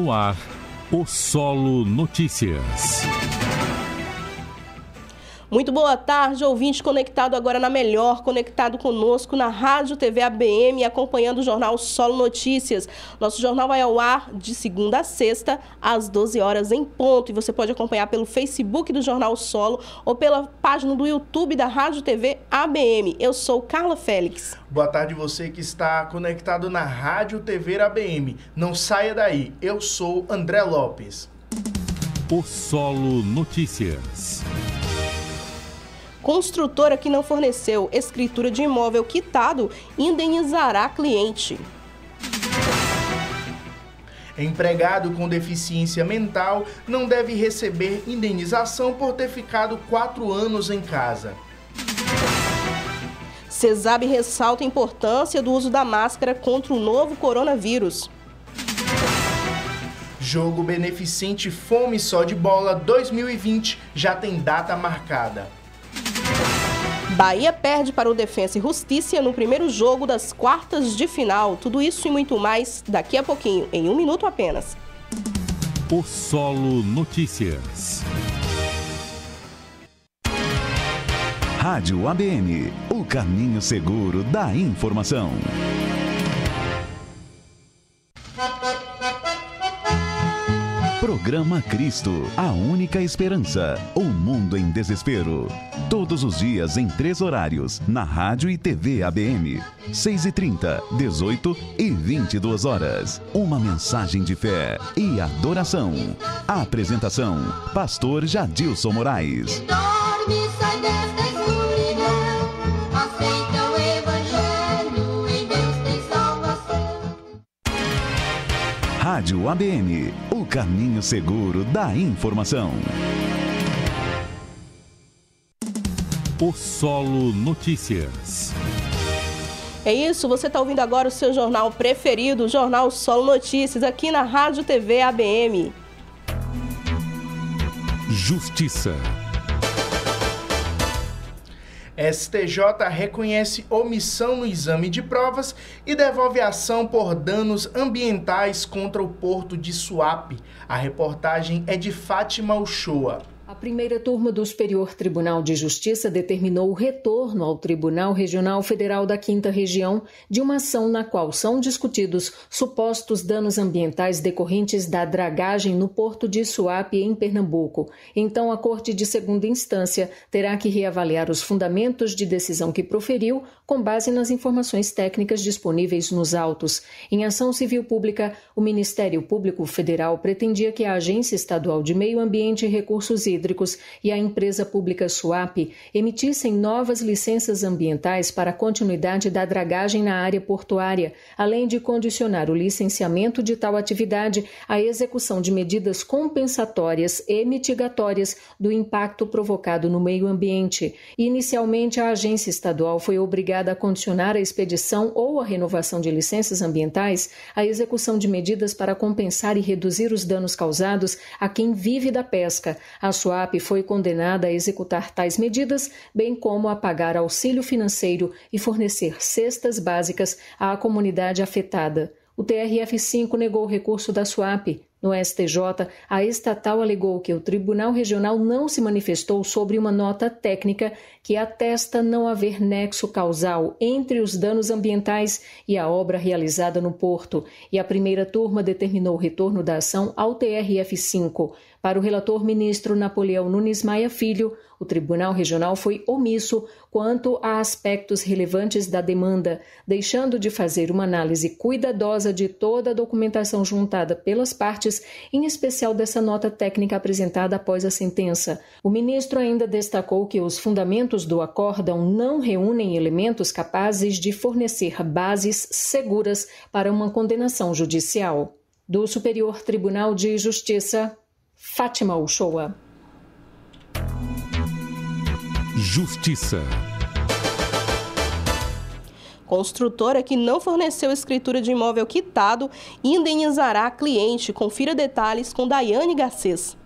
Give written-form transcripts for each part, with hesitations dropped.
No ar, o Solo Notícias. Muito boa tarde, ouvinte conectado agora na melhor, conectado conosco na Rádio TV ABM, acompanhando o jornal Solo Notícias. Nosso jornal vai ao ar de segunda a sexta, às 12 horas em ponto. E você pode acompanhar pelo Facebook do Jornal Solo ou pela página do YouTube da Rádio TV ABM. Eu sou Carla Félix. Boa tarde você que está conectado na Rádio TV ABM. Não saia daí, eu sou André Lopes. O Solo Notícias. Construtora que não forneceu escritura de imóvel quitado indenizará cliente. Empregado com deficiência mental não deve receber indenização por ter ficado 4 anos em casa. CESAB ressalta a importância do uso da máscara contra o novo coronavírus. Jogo beneficente Fome Só de Bola 2020 já tem data marcada. Bahia perde para o Defensa e Justiça no primeiro jogo das quartas de final. Tudo isso e muito mais daqui a pouquinho, em 1 minuto apenas. O Solo Notícias. Rádio ABM, o caminho seguro da informação. Programa Cristo, a única esperança. O mundo em desespero. Todos os dias em 3 horários, na Rádio e TV ABM. 6h30, 18 e 22 horas. Uma mensagem de fé e adoração. A apresentação, Pastor Jadilson Moraes. Rádio ABM, o caminho seguro da informação. O Solo Notícias. É isso, você está ouvindo agora o seu jornal preferido, o Jornal Solo Notícias, aqui na Rádio TV ABM. Justiça. STJ reconhece omissão no exame de provas e devolve ação por danos ambientais contra o porto de Suape. A reportagem é de Fátima Uchoa. A primeira turma do Superior Tribunal de Justiça determinou o retorno ao Tribunal Regional Federal da 5ª Região de uma ação na qual são discutidos supostos danos ambientais decorrentes da dragagem no porto de Suape, em Pernambuco. Então, a Corte de Segunda Instância terá que reavaliar os fundamentos de decisão que proferiu com base nas informações técnicas disponíveis nos autos. Em ação civil pública, o Ministério Público Federal pretendia que a Agência Estadual de Meio Ambiente e Recursos Hídricos e a empresa pública Suape emitissem novas licenças ambientais para a continuidade da dragagem na área portuária, além de condicionar o licenciamento de tal atividade à execução de medidas compensatórias e mitigatórias do impacto provocado no meio ambiente. Inicialmente, a agência estadual foi obrigada a condicionar a expedição ou a renovação de licenças ambientais à execução de medidas para compensar e reduzir os danos causados a quem vive da pesca. A Suape foi condenada a executar tais medidas, bem como a pagar auxílio financeiro e fornecer cestas básicas à comunidade afetada. O TRF5 negou o recurso da Suape. No STJ, a estatal alegou que o Tribunal Regional não se manifestou sobre uma nota técnica que atesta não haver nexo causal entre os danos ambientais e a obra realizada no porto, e a primeira turma determinou o retorno da ação ao TRF5. Para o relator ministro Napoleão Nunes Maia Filho, o Tribunal Regional foi omisso quanto a aspectos relevantes da demanda, deixando de fazer uma análise cuidadosa de toda a documentação juntada pelas partes, em especial dessa nota técnica apresentada após a sentença. O ministro ainda destacou que os fundamentos do acórdão não reúnem elementos capazes de fornecer bases seguras para uma condenação judicial. Do Superior Tribunal de Justiça, Fátima Uchoa. Justiça. Construtora que não forneceu escritura de imóvel quitado indenizará cliente. Confira detalhes com Daiane Garcês.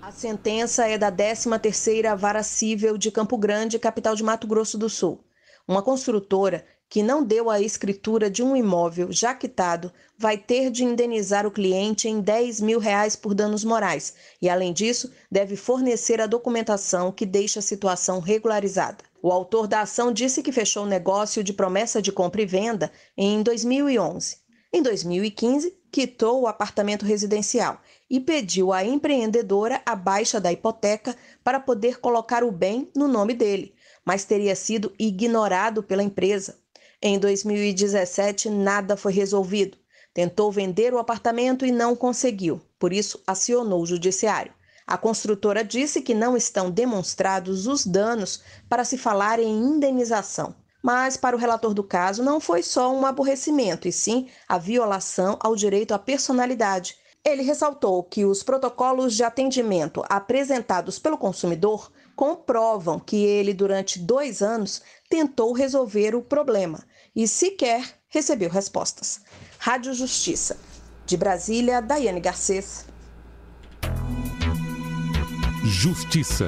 A sentença é da 13ª Vara Cível de Campo Grande, capital de Mato Grosso do Sul. Uma construtora que não deu a escritura de um imóvel já quitado vai ter de indenizar o cliente em R$10 mil por danos morais e, além disso, deve fornecer a documentação que deixa a situação regularizada. O autor da ação disse que fechou o negócio de promessa de compra e venda em 2011. Em 2015, quitou o apartamento residencial e pediu à empreendedora a baixa da hipoteca para poder colocar o bem no nome dele, mas teria sido ignorado pela empresa. Em 2017, nada foi resolvido. Tentou vender o apartamento e não conseguiu, por isso acionou o judiciário. A construtora disse que não estão demonstrados os danos para se falar em indenização. Mas, para o relator do caso, não foi só um aborrecimento, e sim a violação ao direito à personalidade. Ele ressaltou que os protocolos de atendimento apresentados pelo consumidor comprovam que ele, durante 2 anos, tentou resolver o problema e sequer recebeu respostas. Rádio Justiça. De Brasília, Daiane Garcês. Justiça.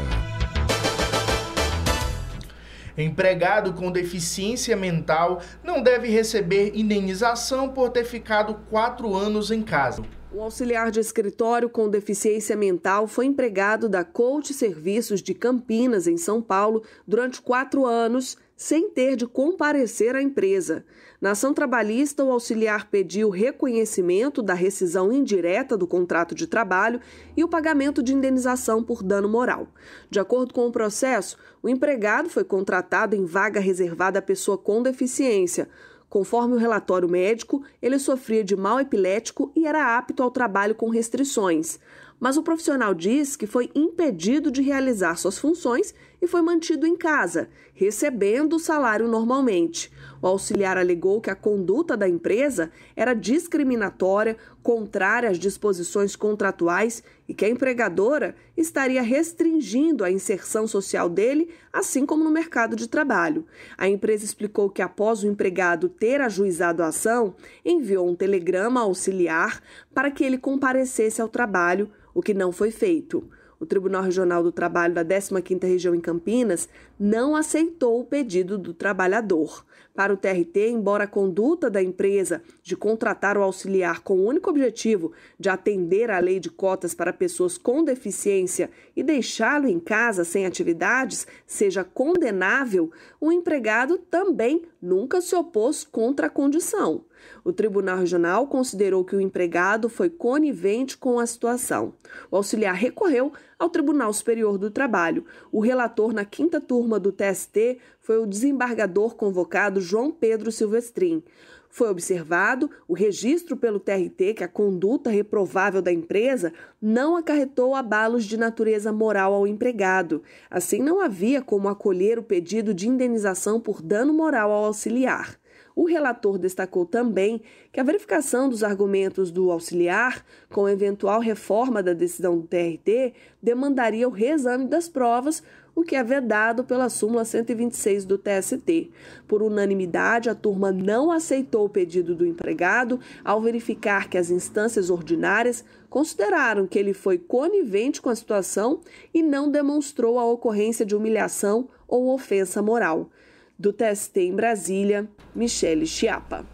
Empregado com deficiência mental não deve receber indenização por ter ficado 4 anos em casa. Um auxiliar de escritório com deficiência mental foi empregado da Coach Serviços de Campinas, em São Paulo, durante 4 anos, sem ter de comparecer à empresa. Na ação trabalhista, o auxiliar pediu reconhecimento da rescisão indireta do contrato de trabalho e o pagamento de indenização por dano moral. De acordo com o processo, o empregado foi contratado em vaga reservada à pessoa com deficiência. Conforme o relatório médico, ele sofria de mal epilético e era apto ao trabalho com restrições. Mas o profissional diz que foi impedido de realizar suas funções e foi mantido em casa, recebendo o salário normalmente. O auxiliar alegou que a conduta da empresa era discriminatória, contrária às disposições contratuais e que a empregadora estaria restringindo a inserção social dele, assim como no mercado de trabalho. A empresa explicou que, após o empregado ter ajuizado a ação, enviou um telegrama ao auxiliar para que ele comparecesse ao trabalho, o que não foi feito. O Tribunal Regional do Trabalho da 15ª Região em Campinas não aceitou o pedido do trabalhador. Para o TRT, embora a conduta da empresa de contratar o auxiliar com o único objetivo de atender à lei de cotas para pessoas com deficiência e deixá-lo em casa sem atividades seja condenável, o empregado também nunca se opôs contra a condição. O Tribunal Regional considerou que o empregado foi conivente com a situação. O auxiliar recorreu ao Tribunal Superior do Trabalho. O relator na 5ª turma do TST foi o desembargador convocado João Pedro Silvestrin. Foi observado o registro pelo TRT que a conduta reprovável da empresa não acarretou abalos de natureza moral ao empregado. Assim, não havia como acolher o pedido de indenização por dano moral ao auxiliar. O relator destacou também que a verificação dos argumentos do auxiliar, com eventual reforma da decisão do TRT, demandaria o reexame das provas, o que é vedado pela súmula 126 do TST. Por unanimidade, a turma não aceitou o pedido do empregado ao verificar que as instâncias ordinárias consideraram que ele foi conivente com a situação e não demonstrou a ocorrência de humilhação ou ofensa moral. Do TST em Brasília, Michele Chiapa.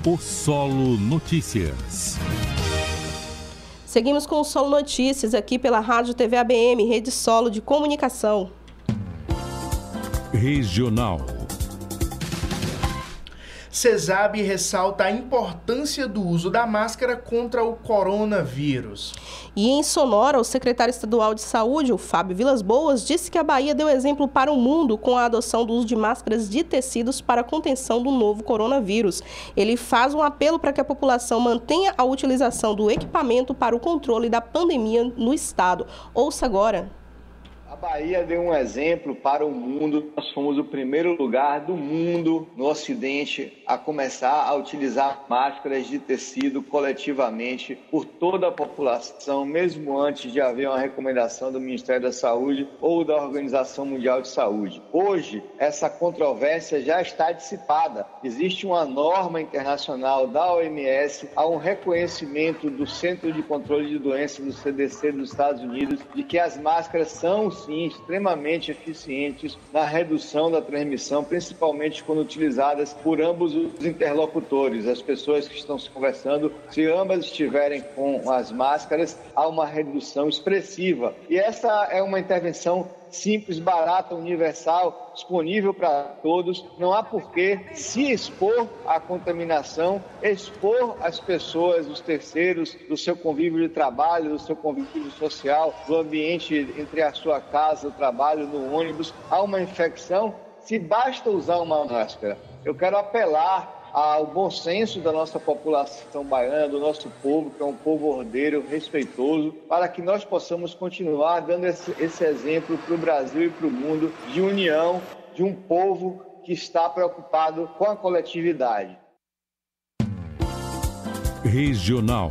O Solo Notícias. Seguimos com o Solo Notícias aqui pela Rádio TV ABM, Rede Solo de Comunicação. Regional. CESAB ressalta a importância do uso da máscara contra o coronavírus. E em Sonora, o secretário estadual de Saúde, o Fábio Vilas Boas, disse que a Bahia deu exemplo para o mundo com a adoção do uso de máscaras de tecidos para a contenção do novo coronavírus. Ele faz um apelo para que a população mantenha a utilização do equipamento para o controle da pandemia no estado. Ouça agora. A Bahia deu um exemplo para o mundo. Nós fomos o primeiro lugar do mundo, no Ocidente, a começar a utilizar máscaras de tecido coletivamente por toda a população, mesmo antes de haver uma recomendação do Ministério da Saúde ou da Organização Mundial de Saúde. Hoje, essa controvérsia já está dissipada. Existe uma norma internacional da OMS, há um reconhecimento do Centro de Controle de Doenças do CDC dos Estados Unidos de que as máscaras são, sim, sim, extremamente eficientes na redução da transmissão, principalmente quando utilizadas por ambos os interlocutores, as pessoas que estão se conversando. Se ambas estiverem com as máscaras, há uma redução expressiva. E essa é uma intervenção simples, barata, universal, disponível para todos. Não há por que se expor à contaminação, expor as pessoas, os terceiros, do seu convívio de trabalho, do seu convívio social, do ambiente entre a sua casa, o trabalho, no ônibus, a uma infecção, se basta usar uma máscara. Eu quero apelar ao bom senso da nossa população baiana, do nosso povo, que é um povo ordeiro, respeitoso, para que nós possamos continuar dando esse exemplo para o Brasil e para o mundo de união, de um povo que está preocupado com a coletividade. Regional.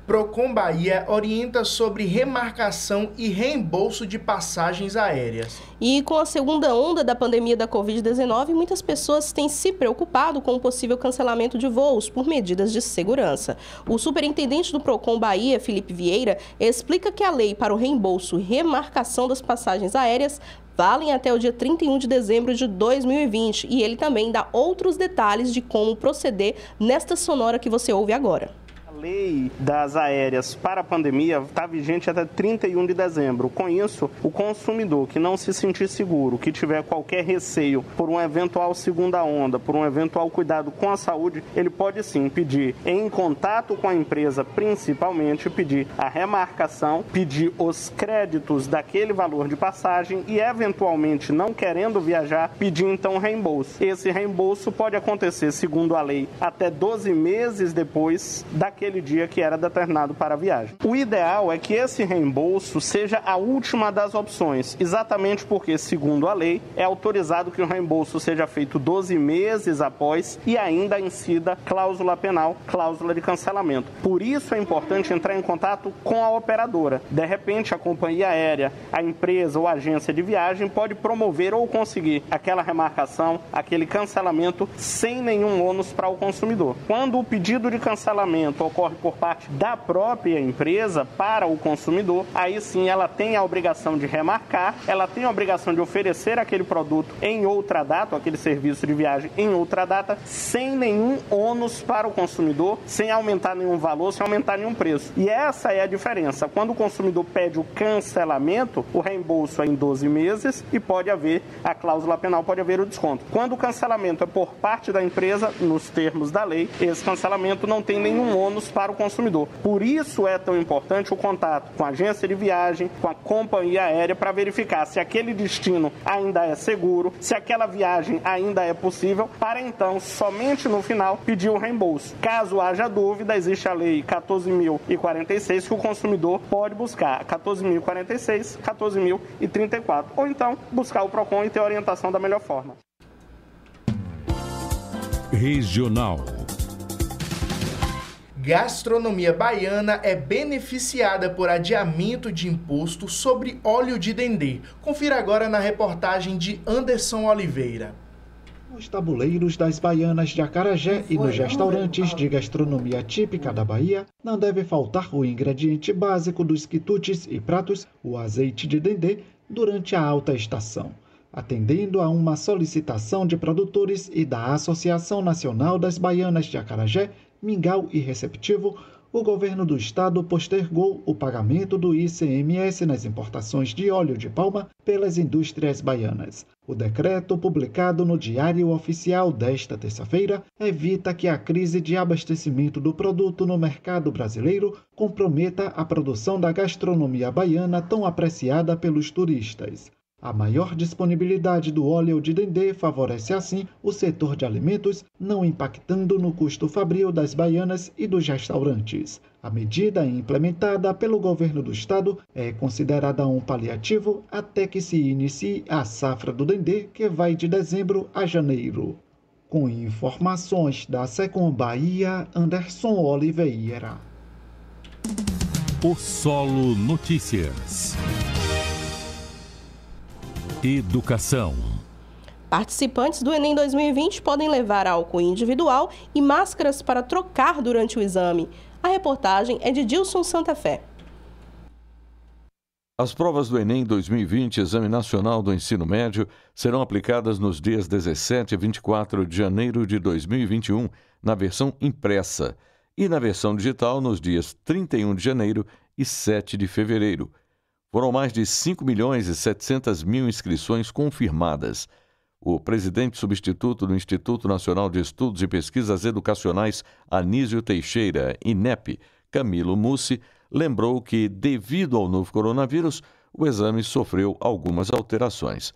Procon Bahia orienta sobre remarcação e reembolso de passagens aéreas. E com a segunda onda da pandemia da Covid-19, muitas pessoas têm se preocupado com o possível cancelamento de voos por medidas de segurança. O superintendente do Procon Bahia, Felipe Vieira, explica que a lei para o reembolso e remarcação das passagens aéreas valem até o dia 31 de dezembro de 2020. E ele também dá outros detalhes de como proceder nesta sonora que você ouve agora. A lei das aéreas para a pandemia está vigente até 31 de dezembro. Com isso, o consumidor que não se sentir seguro, que tiver qualquer receio por uma eventual segunda onda, por um eventual cuidado com a saúde, ele pode sim pedir, em contato com a empresa, principalmente, pedir a remarcação, pedir os créditos daquele valor de passagem e, eventualmente, não querendo viajar, pedir então reembolso. Esse reembolso pode acontecer, segundo a lei, até 12 meses depois daquele dia que era determinado para a viagem. O ideal é que esse reembolso seja a última das opções, exatamente porque, segundo a lei, é autorizado que o reembolso seja feito 12 meses após e ainda incida cláusula penal, cláusula de cancelamento. Por isso é importante entrar em contato com a operadora. De repente, a companhia aérea, a empresa ou a agência de viagem pode promover ou conseguir aquela remarcação, aquele cancelamento sem nenhum ônus para o consumidor. Quando o pedido de cancelamento ocorre por parte da própria empresa para o consumidor, aí sim ela tem a obrigação de remarcar, ela tem a obrigação de oferecer aquele produto em outra data, aquele serviço de viagem em outra data, sem nenhum ônus para o consumidor, sem aumentar nenhum valor, sem aumentar nenhum preço. E essa é a diferença. Quando o consumidor pede o cancelamento, o reembolso é em 12 meses e pode haver a cláusula penal, pode haver o desconto. Quando o cancelamento é por parte da empresa, nos termos da lei, esse cancelamento não tem nenhum ônus para o consumidor. Por isso é tão importante o contato com a agência de viagem, com a companhia aérea, para verificar se aquele destino ainda é seguro, se aquela viagem ainda é possível, para então, somente no final, pedir o reembolso. Caso haja dúvida, existe a lei 14.046 que o consumidor pode buscar, 14.046, 14.034, ou então buscar o Procon e ter orientação da melhor forma. Regional. Gastronomia baiana é beneficiada por adiamento de imposto sobre óleo de dendê. Confira agora na reportagem de Anderson Oliveira. Nos tabuleiros das baianas de Acarajé e nos restaurantes de gastronomia típica da Bahia, não deve faltar o ingrediente básico dos quitutes e pratos, o azeite de dendê, durante a alta estação. Atendendo a uma solicitação de produtores e da Associação Nacional das Baianas de Acarajé, Mingau e Receptivo, o governo do estado postergou o pagamento do ICMS nas importações de óleo de palma pelas indústrias baianas. O decreto, publicado no Diário Oficial desta terça-feira, evita que a crise de abastecimento do produto no mercado brasileiro comprometa a produção da gastronomia baiana tão apreciada pelos turistas. A maior disponibilidade do óleo de dendê favorece, assim, o setor de alimentos, não impactando no custo fabril das baianas e dos restaurantes. A medida implementada pelo governo do estado é considerada um paliativo até que se inicie a safra do dendê, que vai de dezembro a janeiro. Com informações da Secom Bahia, Anderson Oliveira. O Solo Notícias. Educação. Participantes do Enem 2020 podem levar álcool individual e máscaras para trocar durante o exame. A reportagem é de Dilson Santa Fé. As provas do Enem 2020, Exame Nacional do Ensino Médio, serão aplicadas nos dias 17 e 24 de janeiro de 2021, na versão impressa, e na versão digital nos dias 31 de janeiro e 7 de fevereiro. Foram mais de 5.700.000 inscrições confirmadas. O presidente substituto do Instituto Nacional de Estudos e Pesquisas Educacionais, Anísio Teixeira, INEP, Camilo Mussi, lembrou que, devido ao novo coronavírus, o exame sofreu algumas alterações.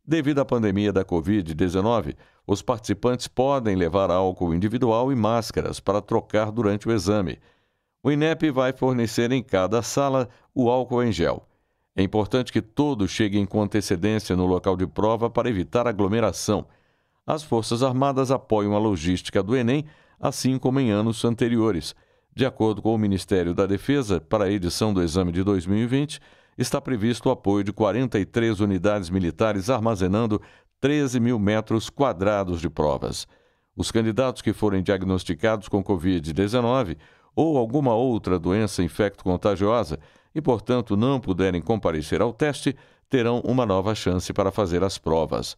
Devido à pandemia da Covid-19, os participantes podem levar álcool individual e máscaras para trocar durante o exame. O INEP vai fornecer em cada sala o álcool em gel. É importante que todos cheguem com antecedência no local de prova para evitar aglomeração. As Forças Armadas apoiam a logística do Enem, assim como em anos anteriores. De acordo com o Ministério da Defesa, para a edição do exame de 2020, está previsto o apoio de 43 unidades militares armazenando 13 mil metros quadrados de provas. Os candidatos que forem diagnosticados com Covid-19 ou alguma outra doença infecto-contagiosa e, portanto, não puderem comparecer ao teste, terão uma nova chance para fazer as provas.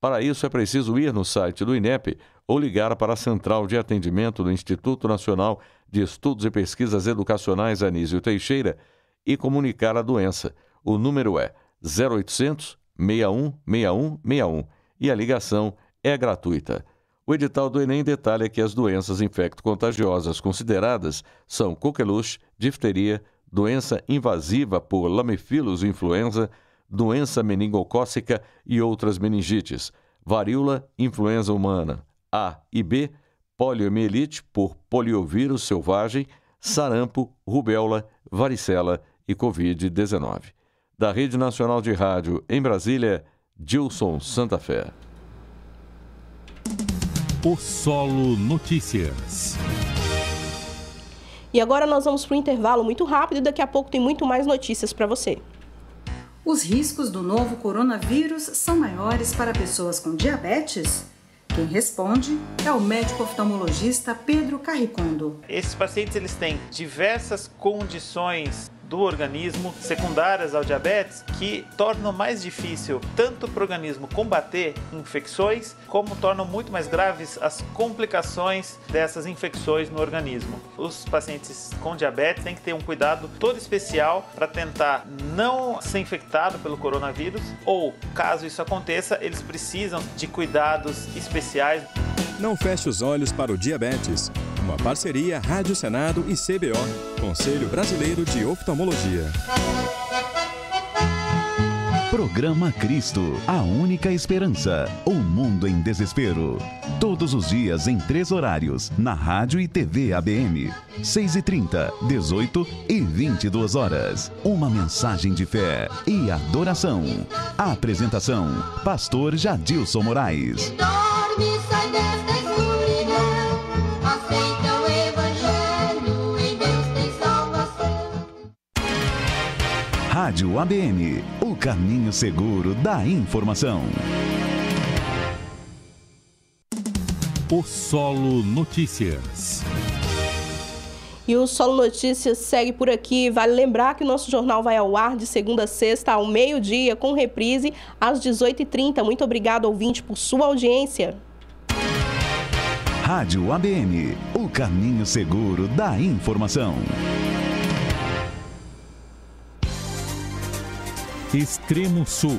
Para isso, é preciso ir no site do INEP ou ligar para a Central de Atendimento do Instituto Nacional de Estudos e Pesquisas Educacionais Anísio Teixeira e comunicar a doença. O número é 0800 61 61 61 e a ligação é gratuita. O edital do Enem detalha que as doenças infecto-contagiosas consideradas são coqueluche, difteria, doença invasiva por Lamephilus influenza, doença meningocócica e outras meningites, varíola, influenza humana A e B, poliomielite por poliovírus selvagem, sarampo, rubéola, varicela e Covid-19. Da Rede Nacional de Rádio em Brasília, Gilson Santa Fé. O Solo Notícias. E agora nós vamos para um intervalo muito rápido e daqui a pouco tem muito mais notícias para você. Os riscos do novo coronavírus são maiores para pessoas com diabetes? Quem responde é o médico oftalmologista Pedro Carricondo. Esses pacientes eles têm diversas condições do organismo secundárias ao diabetes que tornam mais difícil tanto para o organismo combater infecções, como tornam muito mais graves as complicações dessas infecções no organismo. Os pacientes com diabetes têm que ter um cuidado todo especial para tentar não ser infectado pelo coronavírus ou, caso isso aconteça, eles precisam de cuidados especiais. Não feche os olhos para o diabetes. Uma parceria Rádio Senado e CBO, Conselho Brasileiro de Oftalmologia. Programa Cristo, a única esperança. O mundo em desespero. Todos os dias em 3 horários, na Rádio e TV ABM. 6h30, 18 e 22 horas. Uma mensagem de fé e adoração. A apresentação, Pastor Jadilson Moraes. Rádio ABM, o caminho seguro da informação. O Solo Notícias. E o Solo Notícias segue por aqui. Vale lembrar que o nosso jornal vai ao ar de segunda a sexta ao meio-dia, com reprise às 18h30. Muito obrigado, ouvinte, por sua audiência. Rádio ABM, o caminho seguro da informação. Extremo Sul.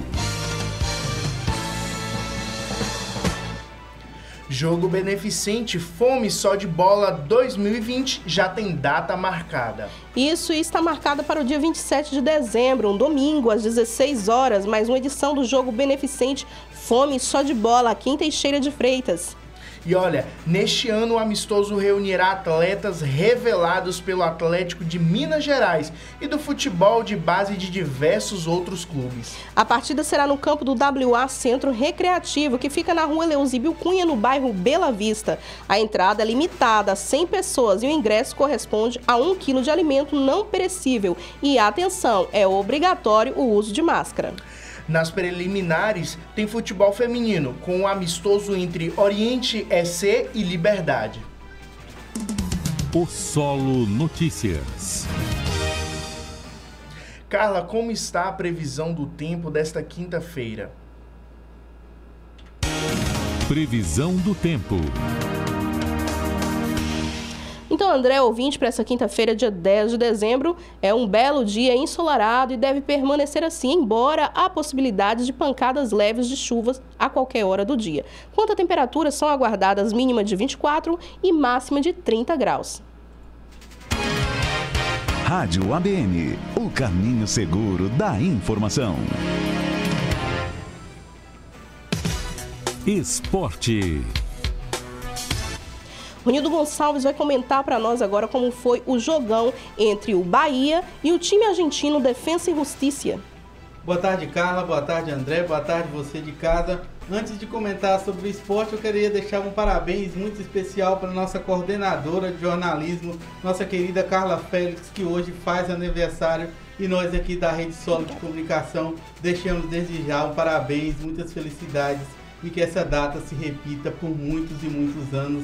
Jogo beneficente Fome Só de Bola 2020 já tem data marcada. Isso está marcado para o dia 27 de dezembro, um domingo, às 16 horas, mais uma edição do jogo beneficente Fome Só de Bola, aqui em Teixeira de Freitas. E olha, neste ano o amistoso reunirá atletas revelados pelo Atlético de Minas Gerais e do futebol de base de diversos outros clubes. A partida será no campo do WA Centro Recreativo, que fica na rua Eleusíbio Cunha, no bairro Bela Vista. A entrada é limitada a 100 pessoas e o ingresso corresponde a 1 quilo de alimento não perecível. E atenção, é obrigatório o uso de máscara. Nas preliminares, tem futebol feminino, com um amistoso entre Oriente SC e Liberdade. O Solo Notícias. Carla, como está a previsão do tempo desta quinta-feira? Previsão do tempo. Então, André, ouvinte, para essa quinta-feira, dia 10 de dezembro, é um belo dia ensolarado e deve permanecer assim, embora há possibilidade de pancadas leves de chuvas a qualquer hora do dia. Quanto à temperatura, são aguardadas mínima de 24 e máxima de 30 graus. Rádio ABM, o caminho seguro da informação. Esporte. Ronildo Gonçalves vai comentar para nós agora como foi o jogão entre o Bahia e o time argentino Defensa e Justiça. Boa tarde, Carla. Boa tarde, André. Boa tarde, você de casa. Antes de comentar sobre o esporte, eu queria deixar um parabéns muito especial para a nossa coordenadora de jornalismo, nossa querida Carla Félix, que hoje faz aniversário, e nós aqui da Rede Solo de Comunicação deixamos desde já um parabéns, muitas felicidades e que essa data se repita por muitos e muitos anos.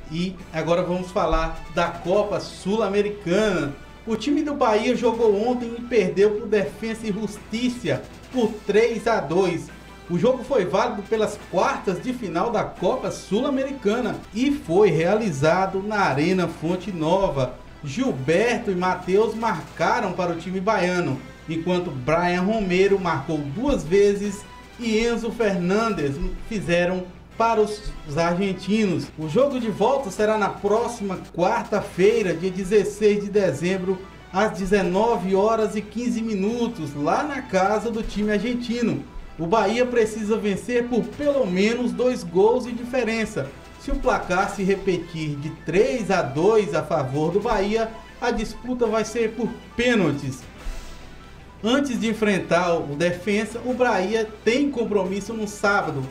E agora vamos falar da Copa Sul-Americana. O time do Bahia jogou ontem e perdeu por Defensa e Justiça por 3-2. O jogo foi válido pelas quartas de final da Copa Sul-Americana e foi realizado na Arena Fonte Nova. Gilberto e Matheus marcaram para o time baiano, enquanto Brian Romero marcou 2 vezes e Enzo Fernandes fizeram para os argentinos. O jogo de volta será na próxima quarta-feira, dia 16 de dezembro, às 19h15, lá na casa do time argentino. O Bahia precisa vencer por pelo menos 2 gols de diferença. Se o placar se repetir de 3-2 a favor do Bahia, a disputa vai ser por pênaltis. Antes de enfrentar o Defensa, o Bahia tem compromisso no sábado,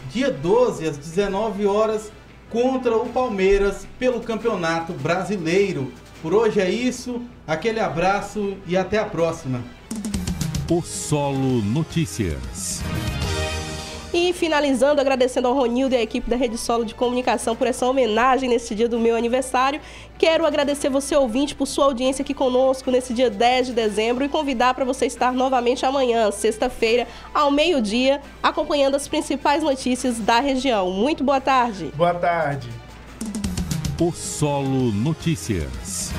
dia 12, às 19h, contra o Palmeiras pelo Campeonato Brasileiro. Por hoje é isso, aquele abraço e até a próxima. O Solo Notícias. E finalizando, agradecendo ao Ronildo e à equipe da Rede Solo de Comunicação por essa homenagem nesse dia do meu aniversário. Quero agradecer você, ouvinte, por sua audiência aqui conosco nesse dia 10 de dezembro e convidar para você estar novamente amanhã, sexta-feira, ao meio-dia, acompanhando as principais notícias da região. Muito boa tarde. Boa tarde. O Solo Notícias.